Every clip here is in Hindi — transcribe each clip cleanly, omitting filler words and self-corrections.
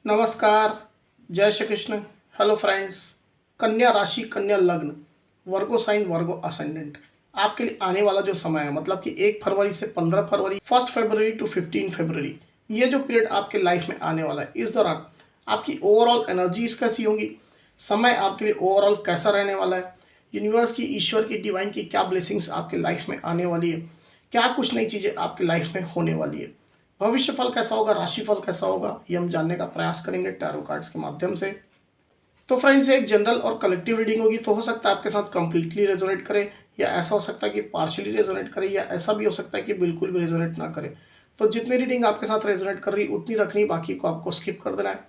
नमस्कार, जय श्री कृष्ण। Hello friends. कन्या राशि, कन्या लग्न, वर्गो साइन, वर्गो असेंडेंट आपके लिए आने वाला जो समय है, मतलब कि 1 फरवरी से 15 फरवरी, 1 फरवरी टू 15 फरवरी, ये जो पीरियड आपके लाइफ में आने वाला है, इस दौरान आपकी ओवरऑल एनर्जीज कैसी होंगी, समय आपके लिए ओवरऑल कैसा रहने वाला है, यूनिवर्स की, ईश्वर की, डिवाइन की क्या ब्लेसिंग्स आपके लाइफ में आने वाली है, क्या कुछ नई चीज़ें आपके लाइफ में होने वाली है, भविष्य फल कैसा होगा, राशिफल कैसा होगा, ये हम जानने का प्रयास करेंगे टैरो कार्ड्स के माध्यम से। तो फ्रेंड्स, एक जनरल और कलेक्टिव रीडिंग होगी, तो हो सकता है आपके साथ कंप्लीटली रेजोनेट करे, या ऐसा हो सकता है कि पार्शियली रेजोनेट करे, या ऐसा भी हो सकता है कि बिल्कुल भी रेजोनेट ना करे। तो जितनी रीडिंग आपके साथ रेजोनेट कर रही उतनी रखनी, बाकी को आपको स्किप कर देना है।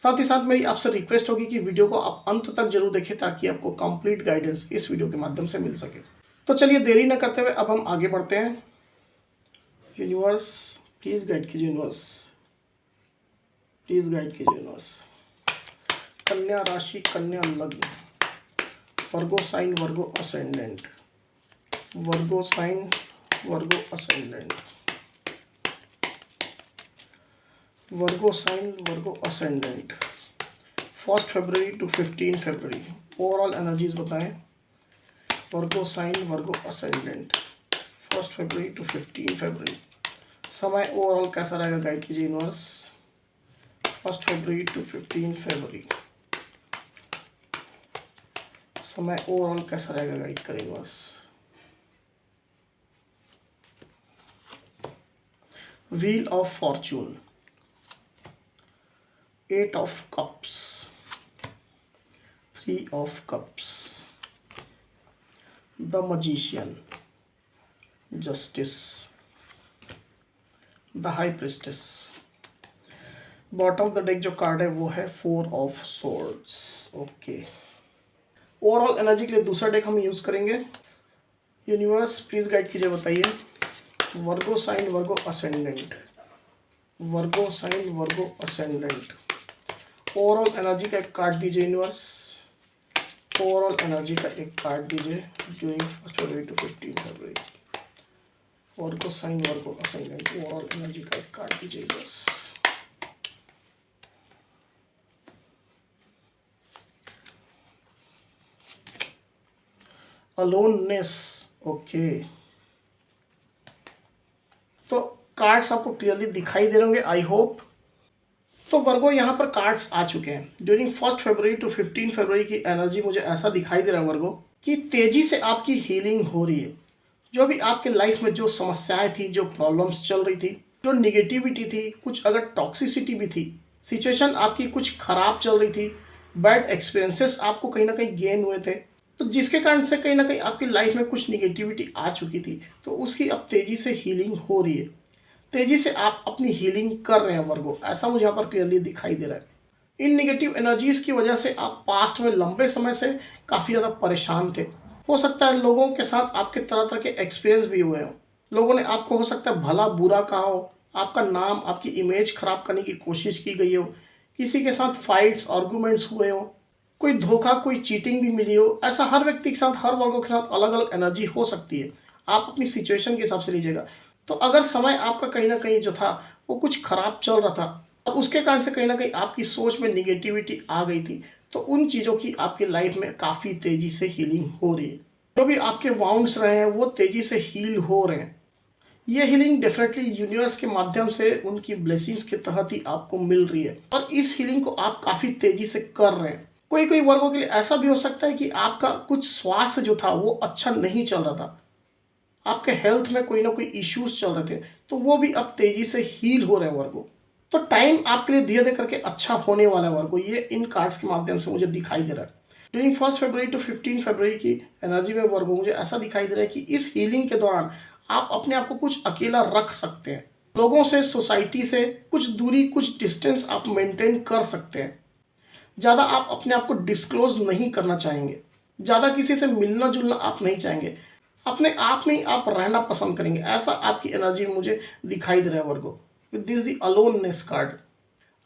साथ ही साथ मेरी आपसे रिक्वेस्ट होगी कि वीडियो को आप अंत तक जरूर देखें, ताकि आपको कंप्लीट गाइडेंस इस वीडियो के माध्यम से मिल सके। तो चलिए देरी न करते हुए अब हम आगे बढ़ते हैं। यूनिवर्स प्लीज गाइड कीजिए, यूनिवर्स प्लीज गाइड कीजिए, यूनिवर्स। कन्या राशि, कन्या लग्न, Virgo sign, Virgo ascendant, Virgo sign, Virgo ascendant, Virgo sign, Virgo ascendant, 1 February to 15 फरवरी, ओवरऑल एनर्जीज बताएं। Virgo sign, Virgo ascendant, 1 February to 15 फरवरी, समय ओवरऑल कैसा रहेगा, गाइड कीजिए यूनिवर्स। 1 फरवरी टू 15 फरवरी, समय ओवरऑल कैसा रहेगा, गाइड करें universe. Wheel of Fortune, 8 of cups, 3 of cups, the magician, justice, the high priestess. Bottom of the deck जो कार्ड है वो है 4 of swords. Okay, overall energy के लिए दूसरा डेक हम यूज करेंगे। यूनिवर्स प्लीज गाइड कीजिए, बताइए। Virgo sign, Virgo ascendant, Virgo sign, Virgo ascendant, overall energy का एक कार्ड दीजिए यूनिवर्स। ओवरऑल एनर्जी का एक कार्ड दीजिए during 1 February to 15 February. Virgo sign, Virgo ascendant, overall energy का एक कार्ड दीजिए यूनिवर्स। अलोननेस। ओके, तो कार्ड्स आपको क्लियरली दिखाई दे रहे होंगे, आई होप। तो वर्गो यहाँ पर कार्ड्स आ चुके हैं। ड्यूरिंग 1 फरवरी टू 15 फरवरी की एनर्जी मुझे ऐसा दिखाई दे रहा है वर्गो, कि तेजी से आपकी हीलिंग हो रही है। जो भी आपके लाइफ में जो समस्याएं थी, जो प्रॉब्लम्स चल रही थी, जो निगेटिविटी थी, कुछ अगर टॉक्सिसिटी भी थी, सिचुएशन आपकी कुछ खराब चल रही थी, बैड एक्सपीरियंसेस आपको कहीं ना कहीं गेन हुए थे, तो जिसके कारण से कहीं ना कहीं आपकी लाइफ में कुछ निगेटिविटी आ चुकी थी, तो उसकी अब तेजी से हीलिंग हो रही है। तेजी से आप अपनी हीलिंग कर रहे हैं वर्गो, ऐसा मुझे यहाँ पर क्लियरली दिखाई दे रहा है। इन निगेटिव एनर्जीज की वजह से आप पास्ट में लंबे समय से काफ़ी ज़्यादा परेशान थे। हो सकता है लोगों के साथ आपके तरह तरह के एक्सपीरियंस भी हुए हो। लोगों ने आपको हो सकता है भला बुरा कहा हो, आपका नाम, आपकी इमेज खराब करने की कोशिश की गई हो, किसी के साथ फाइट्स, आर्गूमेंट्स हुए हो, कोई धोखा, कोई चीटिंग भी मिली हो। ऐसा हर व्यक्ति के साथ, हर वर्गों के साथ अलग अलग एनर्जी हो सकती है। आप अपनी सिचुएशन के हिसाब से लीजिएगा। तो अगर समय आपका कहीं ना कहीं जो था वो कुछ खराब चल रहा था, और उसके कारण से कहीं ना कहीं आपकी सोच में निगेटिविटी आ गई थी, तो उन चीज़ों की आपकी लाइफ में काफ़ी तेज़ी से हीलिंग हो रही है। जो भी आपके वाउंड्स रहे हैं वो तेज़ी से हील हो रहे हैं। ये हीलिंग डेफिनेटली यूनिवर्स के माध्यम से, उनकी ब्लेसिंग्स के तहत ही आपको मिल रही है, और इस हीलिंग को आप काफ़ी तेज़ी से कर रहे हैं। कोई कोई वर्गों के लिए ऐसा भी हो सकता है कि आपका कुछ स्वास्थ्य जो था वो अच्छा नहीं चल रहा था, आपके हेल्थ में कोई ना कोई इश्यूज चल रहे थे, तो वो भी अब तेजी से हील हो रहे हैं वर्गो। तो टाइम आपके लिए धीरे धीरे करके अच्छा होने वाला है वर्गो, ये इन कार्ड्स के माध्यम से मुझे दिखाई दे रहा है। ड्यूरिंग 1 फरवरी टू 15 फरवरी की एनर्जी में वर्गो मुझे ऐसा दिखाई दे रहा है कि इस हीलिंग के दौरान आप अपने आप को कुछ अकेला रख सकते हैं। लोगों से, सोसाइटी से कुछ दूरी, कुछ डिस्टेंस आप मेंटेन कर सकते हैं। ज़्यादा आप अपने आप को डिस्क्लोज नहीं करना चाहेंगे, ज़्यादा किसी से मिलना जुलना आप नहीं चाहेंगे, अपने आप में ही आप रहना पसंद करेंगे। ऐसा आपकी एनर्जी मुझे दिखाई दे रहा है Virgo. With this the aloneness card,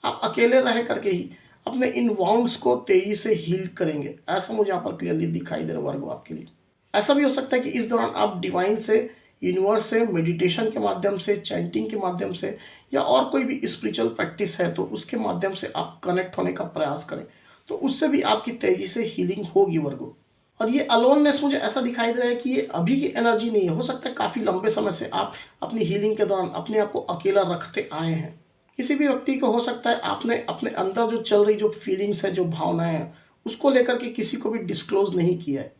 आप अकेले रह करके ही अपने इन वाउंड्स को तेजी से हील करेंगे, ऐसा मुझे यहाँ पर क्लियरली दिखाई दे रहा है वर्गो आपके लिए। ऐसा भी हो सकता है कि इस दौरान आप डिवाइन से यूनिवर्स से मेडिटेशन के माध्यम से, चैंटिंग के माध्यम से, या और कोई भी स्पिरिचुअल प्रैक्टिस है तो उसके माध्यम से आप कनेक्ट होने का प्रयास करें, तो उससे भी आपकी तेज़ी से हीलिंग होगी वर्गो। और ये अलोननेस मुझे ऐसा दिखाई दे रहा है कि ये अभी की एनर्जी नहीं है, हो सकता है काफ़ी लंबे समय से आप अपनी हीलिंग के दौरान अपने आप को अकेला रखते आए हैं। किसी भी व्यक्ति को हो सकता है आपने अपने अंदर जो चल रही जो फीलिंग्स है, जो भावनाएं हैं, उसको लेकर के किसी को भी डिस्क्लोज नहीं किया है।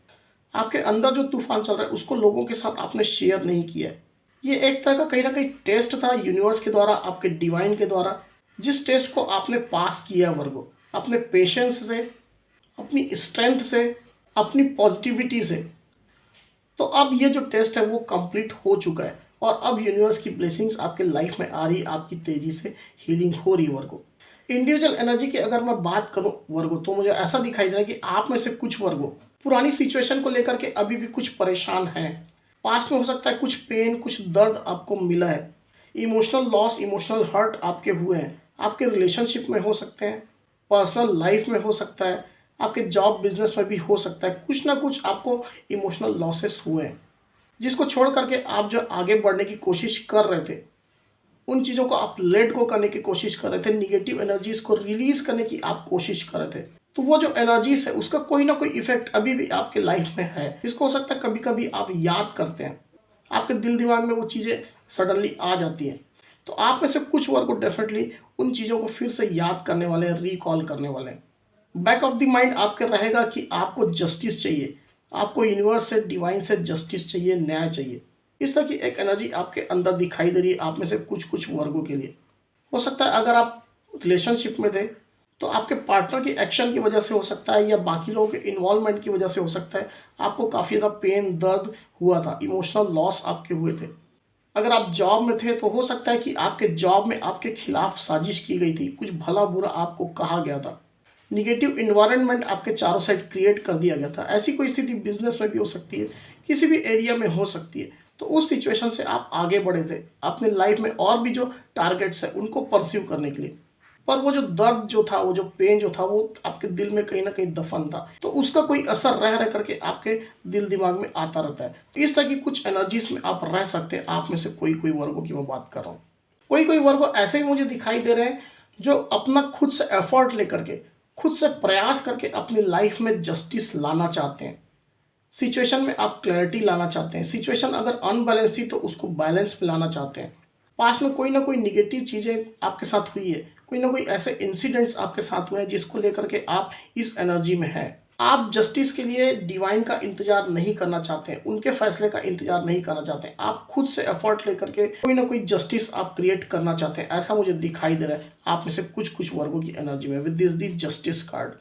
आपके अंदर जो तूफान चल रहा है उसको लोगों के साथ आपने शेयर नहीं किया है। ये एक तरह का कहीं ना कहीं टेस्ट था यूनिवर्स के द्वारा, आपके डिवाइन के द्वारा, जिस टेस्ट को आपने पास किया वर्गो, अपने पेशेंस से, अपनी स्ट्रेंथ से, अपनी पॉजिटिविटी से। तो अब ये जो टेस्ट है वो कंप्लीट हो चुका है और अब यूनिवर्स की ब्लेसिंग्स आपके लाइफ में आ रही, आपकी तेज़ी से हीलिंग हो रही है वर्गो। इंडिविजुअल एनर्जी की अगर मैं बात करूं वर्गो, तो मुझे ऐसा दिखाई दे रहा है कि आप में से कुछ वर्गो पुरानी सिचुएशन को लेकर के अभी भी कुछ परेशान हैं। पास्ट में हो सकता है कुछ पेन, कुछ दर्द आपको मिला है, इमोशनल लॉस, इमोशनल हर्ट आपके हुए हैं। आपके रिलेशनशिप में हो सकते हैं, पर्सनल लाइफ में हो सकता है, आपके जॉब बिजनेस में भी हो सकता है, कुछ ना कुछ आपको इमोशनल लॉसेस हुए हैं, जिसको छोड़ करके आप जो आगे बढ़ने की कोशिश कर रहे थे, उन चीज़ों को आप लेट गो करने की कोशिश कर रहे थे, निगेटिव एनर्जीज को रिलीज करने की आप कोशिश कर रहे थे, तो वो जो एनर्जीज है उसका कोई ना कोई इफेक्ट अभी भी आपके लाइफ में है, जिसको हो सकता है कभी कभी आप याद करते हैं, आपके दिल दिमाग में वो चीज़ें सडनली आ जाती हैं। तो आप में से कुछ वर्ग को डेफिनेटली उन चीज़ों को फिर से याद करने वाले हैं, रिकॉल करने वाले हैं। बैक ऑफ द माइंड आपके रहेगा कि आपको जस्टिस चाहिए, आपको यूनिवर्स से, डिवाइन से जस्टिस चाहिए, न्याय चाहिए। इस तरह की एक एनर्जी आपके अंदर दिखाई दे रही है आप में से कुछ कुछ वर्गों के लिए। हो सकता है अगर आप रिलेशनशिप में थे तो आपके पार्टनर की एक्शन की वजह से हो सकता है, या बाकी लोगों के इन्वॉल्वमेंट की वजह से हो सकता है, आपको काफ़ी ज़्यादा पेन, दर्द हुआ था, इमोशनल लॉस आपके हुए थे। अगर आप जॉब में थे तो हो सकता है कि आपके जॉब में आपके खिलाफ साजिश की गई थी, कुछ भला बुरा आपको कहा गया था, निगेटिव इन्वायरमेंट आपके चारों साइड क्रिएट कर दिया गया था। ऐसी कोई स्थिति बिजनेस में भी हो सकती है, किसी भी एरिया में हो सकती है। तो उस सिचुएशन से आप आगे बढ़े थे अपने लाइफ में और भी जो टारगेट्स है उनको परस्यू करने के लिए, पर वो जो दर्द जो था, वो जो पेन जो था, वो आपके दिल में कहीं ना कहीं दफन था, तो उसका कोई असर रह करके आपके दिल दिमाग में आता रहता है। तो इस तरह की कुछ एनर्जीज में आप रह सकते हैं। आप में से कोई कोई वर्गों की मैं बात कर रहा हूँ, कोई कोई वर्ग ऐसे ही मुझे दिखाई दे रहे हैं जो अपना खुद से एफर्ट लेकर के, खुद से प्रयास करके अपनी लाइफ में जस्टिस लाना चाहते हैं। सिचुएशन में आप क्लैरिटी लाना चाहते हैं, सिचुएशन अगर अनबैलेंस थी तो उसको बैलेंस पे लाना चाहते हैं। पास्ट में कोई ना कोई निगेटिव चीज़ें आपके साथ हुई है, कोई ना कोई ऐसे इंसिडेंट्स आपके साथ हुए हैं जिसको लेकर के आप इस एनर्जी में हैं। आप जस्टिस के लिए डिवाइन का इंतजार नहीं करना चाहते हैं, उनके फैसले का इंतजार नहीं करना चाहते हैं। आप खुद से एफर्ट लेकर के कोई ना कोई जस्टिस आप क्रिएट करना चाहते हैं, ऐसा मुझे दिखाई दे रहा है आप में से कुछ कुछ वर्गों की एनर्जी में with this the justice card.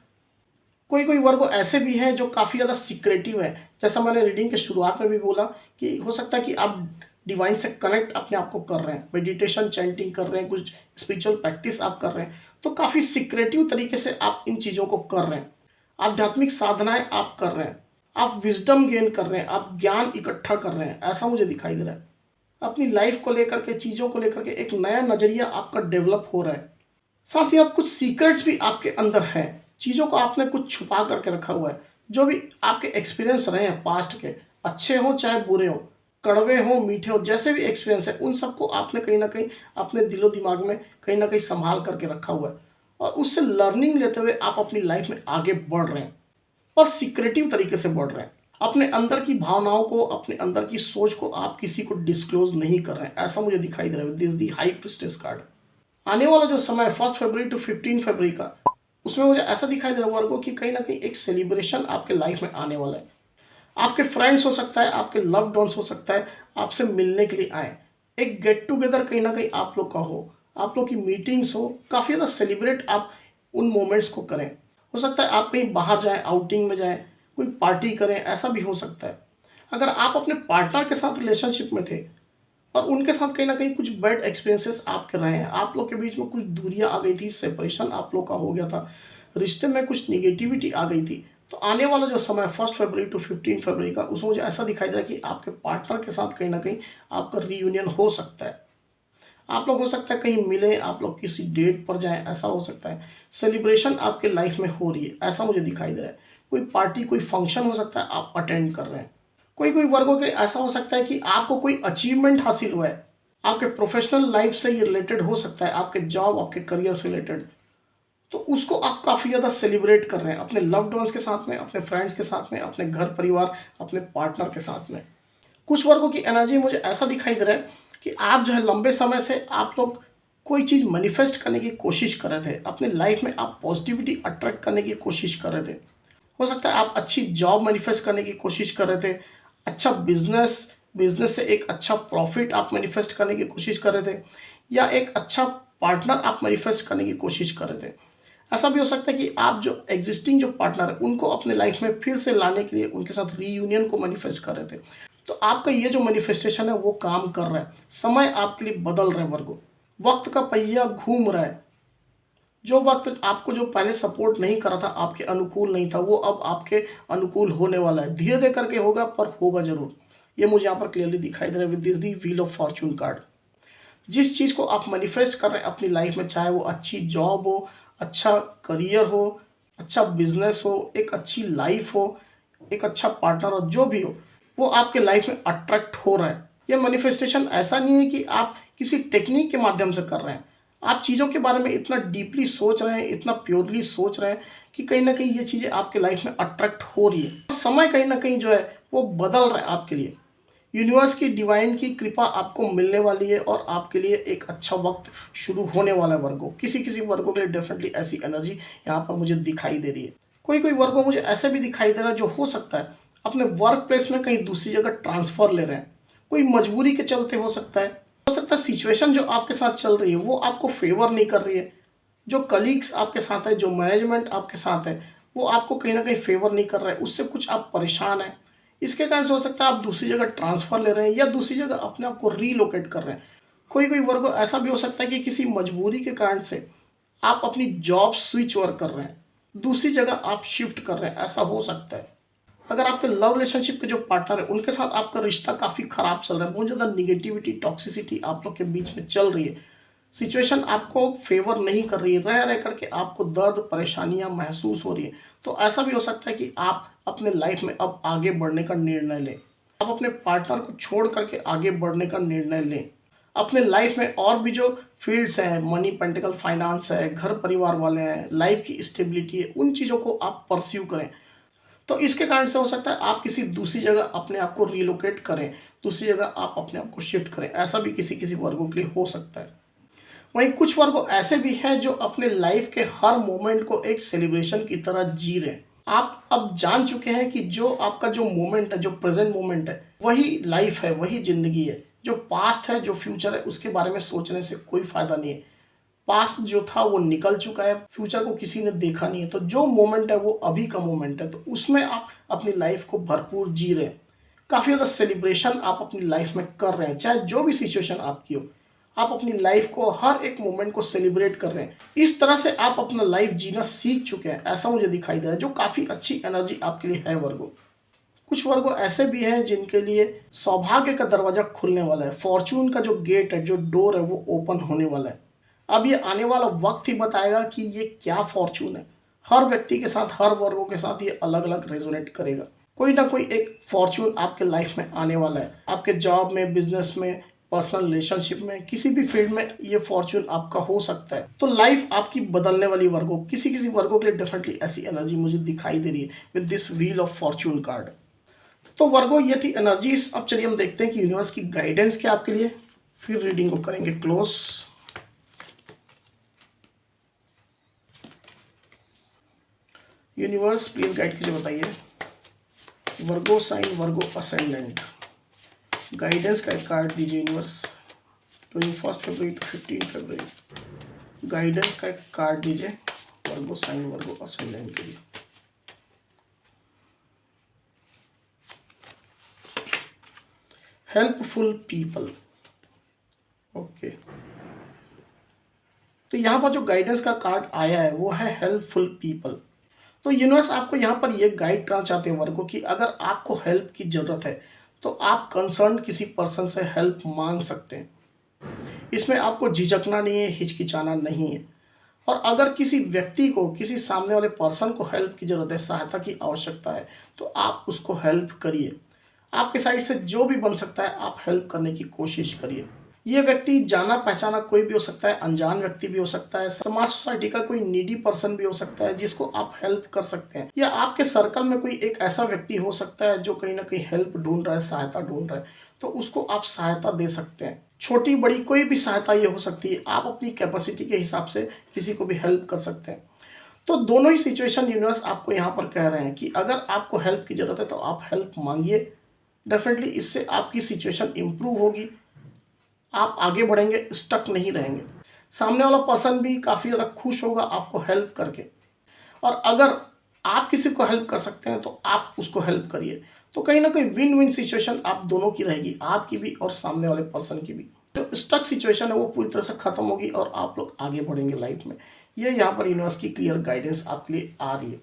कोई कोई वर्ग ऐसे भी हैं जो काफ़ी ज़्यादा सीक्रेटिव है, जैसा मैंने रीडिंग के शुरुआत में भी बोला कि हो सकता है कि आप डिवाइन से कनेक्ट अपने आप को कर रहे हैं, मेडिटेशन, चैंटिंग कर रहे हैं, कुछ स्पिरिचुअल प्रैक्टिस आप कर रहे हैं, तो काफ़ी सीक्रेटिव तरीके से आप इन चीज़ों को कर रहे हैं। आध्यात्मिक साधनाएं आप कर रहे हैं, आप विजडम गेन कर रहे हैं, आप ज्ञान इकट्ठा कर रहे हैं, ऐसा मुझे दिखाई दे रहा है। अपनी लाइफ को लेकर के, चीज़ों को लेकर के एक नया नज़रिया आपका डेवलप हो रहा है। साथ ही साथ कुछ सीक्रेट्स भी आपके अंदर हैं, चीज़ों को आपने कुछ छुपा करके रखा हुआ है। जो भी आपके एक्सपीरियंस रहे हैं पास्ट के, अच्छे हों चाहे बुरे हों, कड़वे हों मीठे हों, जैसे भी एक्सपीरियंस है उन सबको आपने कहीं ना कहीं अपने दिलो दिमाग में कहीं ना कहीं संभाल करके रखा हुआ है, और उससे लर्निंग लेते हुए आप अपनी लाइफ में आगे बढ़ रहे हैं, पर सीक्रेटिव तरीके से बढ़ रहे हैं। अपने अंदर की भावनाओं को, अपने अंदर की सोच को आप किसी को डिस्क्लोज नहीं कर रहे हैं, ऐसा मुझे दिखाई दे रहा है this the high priestess card. आने वाला जो समय 1 फरवरी टू 15 फरवरी का, उसमें मुझे ऐसा दिखाई दे रहा है वर्गों कि कहीं ना कहीं एक सेलिब्रेशन आपके लाइफ में आने वाला है। आपके फ्रेंड्स हो सकता है, आपके लव्ड वंस हो सकता है, आपसे मिलने के लिए आए, एक गेट टुगेदर कहीं ना कहीं आप लोग का हो, आप लोग की मीटिंग्स हो, काफ़ी ज़्यादा सेलिब्रेट आप उन मोमेंट्स को करें। हो सकता है आप कहीं बाहर जाएं, आउटिंग में जाएं, कोई पार्टी करें, ऐसा भी हो सकता है। अगर आप अपने पार्टनर के साथ रिलेशनशिप में थे और उनके साथ कहीं ना कहीं कुछ बैड एक्सपीरियंसेस आपके रहे हैं, आप लोग के बीच में कुछ दूरियां आ गई थी, सेपरेशन आप लोग का हो गया था, रिश्ते में कुछ निगेटिविटी आ गई थी, तो आने वाला जो समय 1 फरवरी टू 15 फरवरी का, उसमें मुझे ऐसा दिखाई दे रहा है कि आपके पार्टनर के साथ कहीं ना कहीं आपका रीयूनियन हो सकता है। आप लोग हो सकता है कहीं मिले, आप लोग किसी डेट पर जाएं, ऐसा हो सकता है। सेलिब्रेशन आपके लाइफ में हो रही है, ऐसा मुझे दिखाई दे रहा है। कोई पार्टी, कोई फंक्शन हो सकता है आप अटेंड कर रहे हैं, कोई कोई वर्गों के ऐसा हो सकता है कि आपको कोई अचीवमेंट हासिल हुआ है, आपके प्रोफेशनल लाइफ से ये रिलेटेड हो सकता है, आपके जॉब, आपके करियर से रिलेटेड, तो उसको आप काफ़ी ज़्यादा सेलिब्रेट कर रहे हैं अपने लव्ड वंस के साथ में, अपने फ्रेंड्स के साथ में, अपने घर परिवार, अपने पार्टनर के साथ में। कुछ वर्गों की एनर्जी मुझे ऐसा दिखाई दे रहा है कि आप जो है लंबे समय से आप लोग कोई चीज़ मैनिफेस्ट करने की कोशिश कर रहे थे, अपने लाइफ में आप पॉजिटिविटी अट्रैक्ट करने की कोशिश कर रहे थे। हो सकता है आप अच्छी जॉब मैनिफेस्ट करने की कोशिश कर रहे थे, अच्छा बिजनेस, बिजनेस से एक अच्छा प्रॉफिट आप मैनिफेस्ट करने की कोशिश कर रहे थे, या एक अच्छा पार्टनर आप मैनिफेस्ट करने की कोशिश कर रहे थे। ऐसा भी हो सकता है कि आप जो एग्जिस्टिंग जो पार्टनर है उनको अपने लाइफ में फिर से लाने के लिए उनके साथ रीयूनियन को मैनिफेस्ट कर रहे थे। तो आपका ये जो मैनिफेस्टेशन है वो काम कर रहा है, समय आपके लिए बदल रहा है वर्गो, वक्त का पहिया घूम रहा है। जो वक्त आपको जो पहले सपोर्ट नहीं कर रहा था, आपके अनुकूल नहीं था, वो अब आपके अनुकूल होने वाला है। धीरे धीरे करके होगा पर होगा जरूर। ये मुझे यहाँ पर क्लियरली दिखाई दे रहा है with this the wheel of Fortune card. जिस चीज़ को आप मैनिफेस्ट कर रहे हैं अपनी लाइफ में, चाहे वो अच्छी जॉब हो, अच्छा करियर हो, अच्छा बिजनेस हो, एक अच्छी लाइफ हो, एक अच्छा पार्टनर हो, जो भी हो, वो आपके लाइफ में अट्रैक्ट हो रहा है। ये मैनिफेस्टेशन ऐसा नहीं है कि आप किसी टेक्निक के माध्यम से कर रहे हैं, आप चीज़ों के बारे में इतना डीपली सोच रहे हैं, इतना प्योरली सोच रहे हैं कि कहीं ना कहीं ये चीज़ें आपके लाइफ में अट्रैक्ट हो रही है। समय कहीं ना कहीं जो है वो बदल रहा है आपके लिए। यूनिवर्स की डिवाइन की कृपा आपको मिलने वाली है और आपके लिए एक अच्छा वक्त शुरू होने वाला है वर्गों। किसी किसी वर्गों के लिए डेफिनेटली ऐसी एनर्जी यहाँ पर मुझे दिखाई दे रही है। कोई कोई वर्गों मुझे ऐसे भी दिखाई दे रहा है जो हो सकता है अपने वर्क प्लेस में कहीं दूसरी जगह ट्रांसफ़र ले रहे हैं, कोई मजबूरी के चलते हो सकता है। हो सकता है सिचुएशन जो आपके साथ चल रही है वो आपको फेवर नहीं कर रही है, जो कलीग्स आपके साथ है, जो मैनेजमेंट आपके साथ है, वो आपको कहीं ना कहीं फेवर नहीं कर रहा है, उससे कुछ आप परेशान हैं। इसके कारण से हो सकता है आप दूसरी जगह ट्रांसफ़र ले रहे हैं या दूसरी जगह अपने आप को रीलोकेट कर रहे हैं। कोई कोई वर्ग ऐसा भी हो सकता है कि किसी मजबूरी के कारण से आप अपनी जॉब स्विच वर्क कर रहे हैं, दूसरी जगह आप शिफ्ट कर रहे हैं, ऐसा हो सकता है। अगर आपके लव रिलेशनशिप के जो पार्टनर है उनके साथ आपका रिश्ता काफ़ी ख़राब चल रहा है, बहुत ज़्यादा निगेटिविटी, टॉक्सिसिटी आप लोग के बीच में चल रही है, सिचुएशन आपको फेवर नहीं कर रही है, रह रह करके आपको दर्द, परेशानियां महसूस हो रही है, तो ऐसा भी हो सकता है कि आप अपने लाइफ में अब आगे बढ़ने का निर्णय लें, आप अपने पार्टनर को छोड़ करके आगे बढ़ने का निर्णय लें। अपने लाइफ में और भी जो फील्ड्स हैं, मनी, पेंटिकल, फाइनेंस है, घर परिवार वाले हैं, लाइफ की स्टेबिलिटी है, उन चीज़ों को आप परस्यू करें। तो इसके कारण से हो सकता है आप किसी दूसरी जगह अपने आप को रिलोकेट करें, दूसरी जगह आप अपने आप को शिफ्ट करें, ऐसा भी किसी किसी वर्गों के लिए हो सकता है। वहीं कुछ वर्ग ऐसे भी हैं जो अपने लाइफ के हर मोमेंट को एक सेलिब्रेशन की तरह जी रहे हैं। आप अब जान चुके हैं कि जो आपका जो मोमेंट है, जो प्रेजेंट मोमेंट है, वही लाइफ है, वही जिंदगी है। जो पास्ट है, जो फ्यूचर है, उसके बारे में सोचने से कोई फायदा नहीं है। पास्ट जो था वो निकल चुका है, फ्यूचर को किसी ने देखा नहीं है, तो जो मोमेंट है वो अभी का मोमेंट है, तो उसमें आप अपनी लाइफ को भरपूर जी रहे हैं। काफ़ी ज़्यादा सेलिब्रेशन आप अपनी लाइफ में कर रहे हैं, चाहे जो भी सिचुएशन आपकी हो, आप अपनी लाइफ को, हर एक मोमेंट को सेलिब्रेट कर रहे हैं। इस तरह से आप अपना लाइफ जीना सीख चुके हैं, ऐसा मुझे दिखाई दे रहा है, जो काफ़ी अच्छी एनर्जी आपके लिए है वर्गो। कुछ वर्गो ऐसे भी हैं जिनके लिए सौभाग्य का दरवाजा खुलने वाला है, फॉर्चून का जो गेट है, जो डोर है, वो ओपन होने वाला है। अब ये आने वाला वक्त ही बताएगा कि ये क्या फॉर्चून है। हर व्यक्ति के साथ, हर वर्गों के साथ ये अलग अलग रेजोनेट करेगा। कोई ना कोई एक फॉर्चून आपके लाइफ में आने वाला है, आपके जॉब में, बिजनेस में, पर्सनल रिलेशनशिप में, किसी भी फील्ड में ये फॉर्चून आपका हो सकता है। तो लाइफ आपकी बदलने वाली वर्गों, किसी किसी वर्गों के लिए डेफिनेटली ऐसी एनर्जी मुझे दिखाई दे रही है with this wheel of Fortune card. तो वर्गो ये थी एनर्जीज। अब चलिए हम देखते हैं कि यूनिवर्स की गाइडेंस क्या आपके लिए, फिर रीडिंग को करेंगे क्लोज। यूनिवर्स प्लीज गाइड कीजिए, बताइए Virgo sign, Virgo ascendant, guidance का एक कार्ड दीजिए universe. 21 February to 15 February guidance का एक कार्ड दीजिए वर्गो साइन, वर्गो असेंडेंट के लिए। Helpful people, okay. तो यहाँ पर जो गाइडेंस का कार्ड आया है वो है हेल्पफुल पीपल। तो यूनिवर्स आपको यहाँ पर ये गाइड करना चाहते हैं वर्गो कि अगर आपको हेल्प की ज़रूरत है तो आप कंसर्न किसी पर्सन से हेल्प मांग सकते हैं। इसमें आपको झिझकना नहीं है, हिचकिचाना नहीं है। और अगर किसी व्यक्ति को, किसी सामने वाले पर्सन को हेल्प की ज़रूरत है, सहायता की आवश्यकता है, तो आप उसको हेल्प करिए। आपके साइड से जो भी बन सकता है आप हेल्प करने की कोशिश करिए। ये व्यक्ति जाना पहचाना कोई भी हो सकता है, अनजान व्यक्ति भी हो सकता है, समाज सोसाइटी का कोई नीडी पर्सन भी हो सकता है जिसको आप हेल्प कर सकते हैं, या आपके सर्कल में कोई एक ऐसा व्यक्ति हो सकता है जो कहीं ना कहीं हेल्प ढूंढ रहा है, सहायता ढूंढ रहा है, तो उसको आप सहायता दे सकते हैं। छोटी बड़ी कोई भी सहायता ये हो सकती है, आप अपनी कैपेसिटी के हिसाब से किसी को भी हेल्प कर सकते हैं। तो दोनों ही सिचुएशन यूनिवर्स आपको यहाँ पर कह रहे हैं कि अगर आपको हेल्प की ज़रूरत है तो आप हेल्प मांगिए। डेफिनेटली इससे आपकी सिचुएशन इंप्रूव होगी, आप आगे बढ़ेंगे, स्टक नहीं रहेंगे। सामने वाला पर्सन भी काफ़ी ज़्यादा खुश होगा आपको हेल्प करके। और अगर आप किसी को हेल्प कर सकते हैं तो आप उसको हेल्प करिए। तो कहीं ना कहीं विन विन सिचुएशन आप दोनों की रहेगी, आपकी भी और सामने वाले पर्सन की भी। जो स्टक सिचुएशन है वो पूरी तरह से खत्म होगी और आप लोग आगे बढ़ेंगे लाइफ में। ये यहाँ पर यूनिवर्स की क्लियर गाइडेंस आपके लिए आ रही है।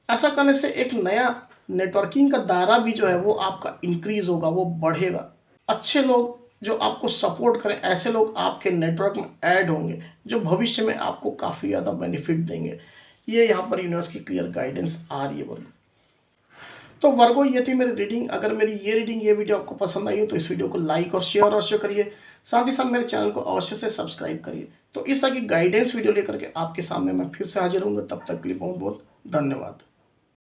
ऐसा करने से एक नया नेटवर्किंग का दायरा भी जो है वो आपका इंक्रीज होगा, वो बढ़ेगा। अच्छे लोग जो आपको सपोर्ट करें, ऐसे लोग आपके नेटवर्क में ऐड होंगे जो भविष्य में आपको काफ़ी ज़्यादा बेनिफिट देंगे। ये यहाँ पर यूनिवर्स की क्लियर गाइडेंस आ रही है वर्गो। तो वर्गो ये थी मेरी रीडिंग। अगर मेरी ये रीडिंग, ये वीडियो आपको पसंद आई हो तो इस वीडियो को लाइक और शेयर अवश्य करिए। साथ ही साथ मेरे चैनल को अवश्य से सब्सक्राइब करिए। तो इस तरह की गाइडेंस वीडियो लेकर के आपके सामने मैं फिर से हाजिर हूँगा। तब तक के लिए बहुत बहुत धन्यवाद।